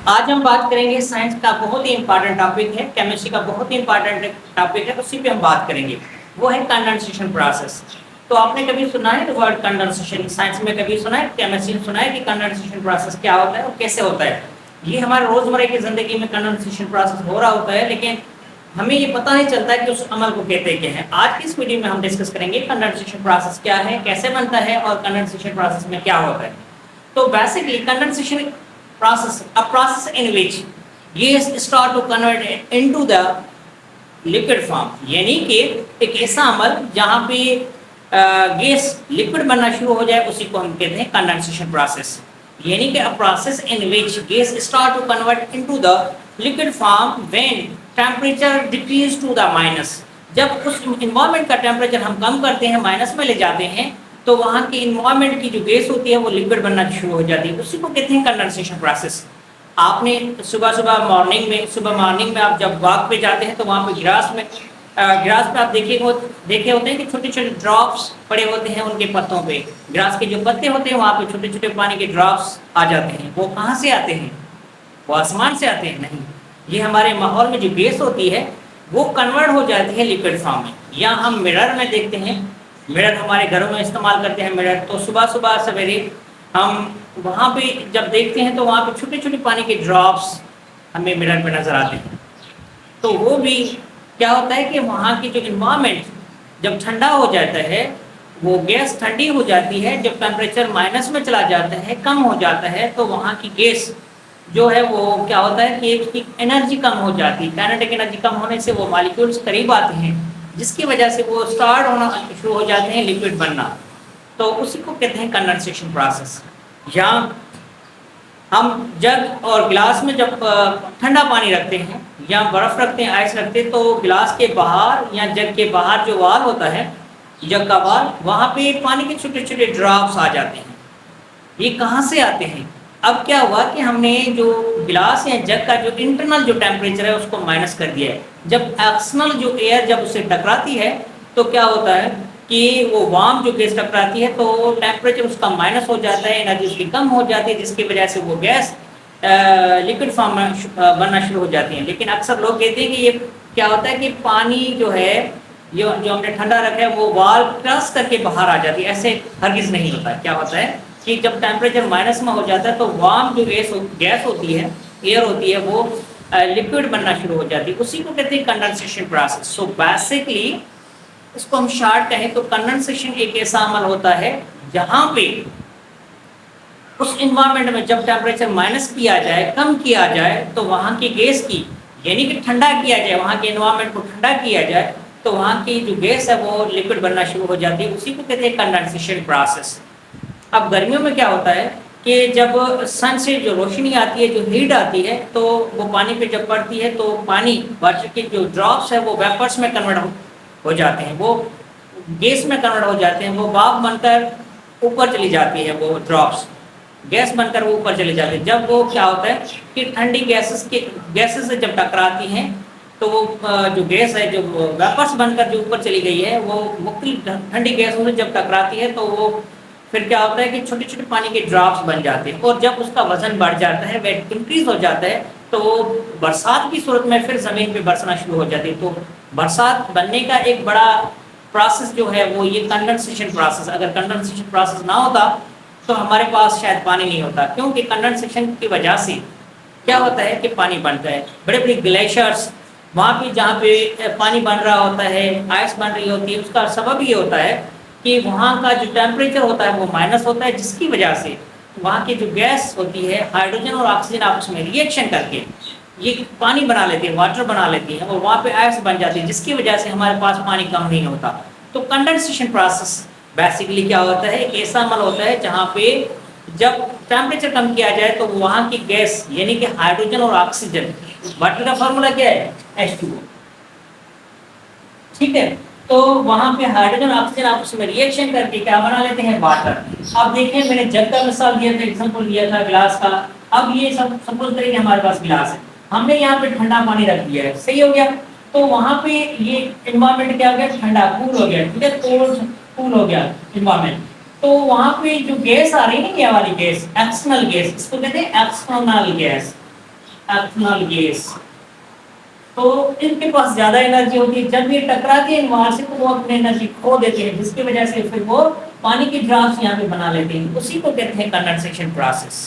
आज हम बात करेंगे साइंस का बहुत ही इंपॉर्टेंट टॉपिक है, केमिस्ट्री का बहुत ही इंपॉर्टेंट टॉपिक है, उसी पे हम बात करेंगे। वो है कंडेंसेशन प्रोसेस। तो आपने कभी सुना है वर्ड कंडेंसेशन? साइंस में कभी सुना है, केमिस्ट्री में सुना है कि कंडेंसेशन प्रोसेस क्या होता है और कैसे होता है? ये हमारे रोजमर्रा की जिंदगी में कंडेंसेशन प्रोसेस हो रहा होता है, लेकिन हमें ये पता नहीं चलता है कि उस अमल को कहते क्या है। आज की इस वीडियो में हम डिस्कस करेंगे कंडेंसेशन प्रोसेस क्या है, कैसे बनता है और कंडेंसेशन प्रोसेस में क्या होता है। तो basically condensation process, a process in which gas start to convert into the liquid form, यानी कि एक ऐसा अमल जहाँ पे गैस लिक्विड बनना शुरू हो जाए उसी को हम कहते हैं कंडेंसेशन प्रोसेस। यानी कि a process in which gas start to convert into the liquid form when temperature decrease to the minus। जब उस इन्वायरमेंट का टेम्परेचर हम कम करते हैं, माइनस में ले जाते हैं, तो वहाँ की इन्वायरमेंट की जो गैस होती है वो लिक्विड बनना शुरू हो जाती है, उसी को कहते हैं कंडेंसेशन प्रोसेस। आपने सुबह मॉर्निंग में आप जब वॉक पे जाते हैं तो वहाँ पे गिलास पे आप देखे होते हैं कि छोटे छोटे ड्रॉप्स पड़े होते हैं उनके पत्तों पे। गिलास के जो पत्ते होते हैं वहाँ पे छोटे छोटे पानी के ड्रॉप्स आ जाते हैं। वो कहाँ से आते हैं? वो आसमान से आते हैं? नहीं, ये हमारे माहौल में जो गैस होती है वो कन्वर्ट हो जाती है लिक्विड फॉर्म में। या हम मिरर में देखते हैं, मिरर हमारे घरों में इस्तेमाल करते हैं मिरर, तो सुबह सुबह सवेरे हम वहाँ पे जब देखते हैं तो वहाँ पे छोटे छोटे पानी के ड्रॉप्स हमें मिरर पे नज़र आते हैं। तो वो भी क्या होता है कि वहाँ की जो इन्वायरमेंट जब ठंडा हो जाता है, वो गैस ठंडी हो जाती है, जब टेम्परेचर माइनस में चला जाता है, कम हो जाता है, तो वहाँ की गैस जो है वो क्या होता है कि उसकी एनर्जी कम हो जाती है। काइनेटिक एनर्जी कम होने से वो मॉलिक्यूल्स करीब आते हैं, जिसकी वजह से वो स्टार्ट होना शुरू हो जाते हैं, लिक्विड बनना। तो उसी को कहते हैं कंडेंसेशन प्रोसेस। यहाँ हम जग और गिलास में जब ठंडा पानी रखते हैं या बर्फ़ रखते हैं, आइस रखते हैं, तो गिलास के बाहर या जग के बाहर जो वाल होता है, जग का वाल, वहाँ पे पानी के छोटे छोटे ड्रॉप्स आ जाते हैं। ये कहाँ से आते हैं? अब क्या हुआ कि हमने जो गिलास या जग का जो इंटरनल जो टेम्परेचर है उसको माइनस कर दिया है। जब एक्सटर्नल जो एयर जब उससे टकराती है तो क्या होता है कि वो वार्म जो गैस टकराती है तो टेम्परेचर उसका माइनस हो जाता है, एनर्जी उसकी कम हो जाती है, जिसकी वजह से वो गैस लिक्विड फॉर्म में बनना शुरू हो जाती है। लेकिन अक्सर लोग कहते हैं कि ये क्या होता है कि पानी जो है जो हमने ठंडा रखा है वो वाल क्रॉस करके बाहर आ जाती है। ऐसे हरगिज़ नहीं होता। क्या होता है कि जब टेम्परेचर माइनस में हो जाता है तो वार्म जो गैस होती है, एयर होती है, वो लिक्विड बनना शुरू हो जाती है, उसी को कहते हैं कंडेंसेशन प्रोसेस। सो बेसिकली इसको हम शॉर्ट कहें तो कंडेंसेशन एक ऐसा अमल होता है जहाँ पे उस इन्वायरमेंट में जब टेम्परेचर माइनस किया जाए, कम किया जाए, तो वहाँ की गैस की यानी कि ठंडा किया जाए, वहाँ के इन्वायरमेंट को ठंडा किया जाए, तो वहाँ की जो गैस है वो लिक्विड बनना शुरू हो जाती है, उसी को कहते हैं कंडेंसेशन प्रोसेस। अब गर्मियों में क्या होता है कि जब सन से जो रोशनी आती है, जो हीट आती है, तो वो पानी पे जब पड़ती है तो पानी वाटर के जो ड्रॉप्स है वो वेपर्स में कन्वर्ट हो जाते हैं, वो गैस में कन्वर्ट हो जाते हैं, वो भाप बनकर ऊपर चली जाती है, वो ड्रॉप्स गैस बनकर वो ऊपर चले जाते हैं। जब वो क्या होता है कि ठंडी गैसेस से जब टकराती हैं तो वो जो गैस है, जो वेपर्स बनकर जो ऊपर चली गई है, वो मुख्तलिफ ठंडी गैसों से जब टकराती है तो वो फिर क्या होता है कि छोटे छोटे पानी के ड्रॉप्स बन जाते हैं, और जब उसका वजन बढ़ जाता है, वेट इंक्रीज हो जाता है, तो बरसात की सूरत में फिर ज़मीन पे बरसना शुरू हो जाती है। तो बरसात बनने का एक बड़ा प्रोसेस जो है वो ये कंडेंसेशन प्रोसेस। अगर कंडेंसेशन प्रोसेस ना होता तो हमारे पास शायद पानी नहीं होता, क्योंकि कंडेंसेशन की वजह से क्या होता है कि पानी बनता है। बड़े बड़े ग्लेशियर्स वहाँ पे जहाँ पे पानी बन रहा होता है, आइस बन रही होती है, उसका सबब ये होता है कि वहाँ का जो टेम्परेचर होता है वो माइनस होता है, जिसकी वजह से वहाँ की जो गैस होती है, हाइड्रोजन और ऑक्सीजन आपस में रिएक्शन करके ये पानी बना लेती है, वाटर बना लेती है, और वहाँ पे आइस बन जाती है, जिसकी वजह से हमारे पास पानी कम नहीं होता। तो कंडेंसेशन प्रोसेस बेसिकली क्या होता है, एक ऐसा अमल होता है जहाँ पे जब टेम्परेचर कम किया जाए तो वहाँ की गैस यानी कि हाइड्रोजन और ऑक्सीजन, वाटर का फॉर्मूला क्या है? H2O। ठीक है, तो वहाँ पे हाइड्रोजन ऑक्सीजन आपस में रिएक्शन करके क्या बना लेते हैं? वाटर। अब देखिए मैंने जग का मिसाल दिया था, एग्जांपल दिया था गिलास का। अब ये सब सपोज करें कि हमारे पास गिलास है, हमने यहाँ पे ठंडा पानी रख दिया है, सही हो गया। तो वहाँ पे ये इन्वायरमेंट क्या हो गया? ठंडा, कूल हो गया। ठीक है, कूल हो गया इन्वायरमेंट। तो वहाँ पे जो गैस आ रही है, ये वाली गैस, एक्सटर्नल गैस, इसको कहते हैं एक्सटर्नल गैस। Ethanol gas. तो इनके पास ज्यादा एनर्जी होती है, जब ये टकराते हैं वहां से तो वो अपनी एनर्जी खो देते हैं, जिसकी वजह से फिर वो पानी की ड्रॉप्स यहाँ पे बना लेते हैं, उसी को कहते हैं कंडेंसेशन प्रोसेस।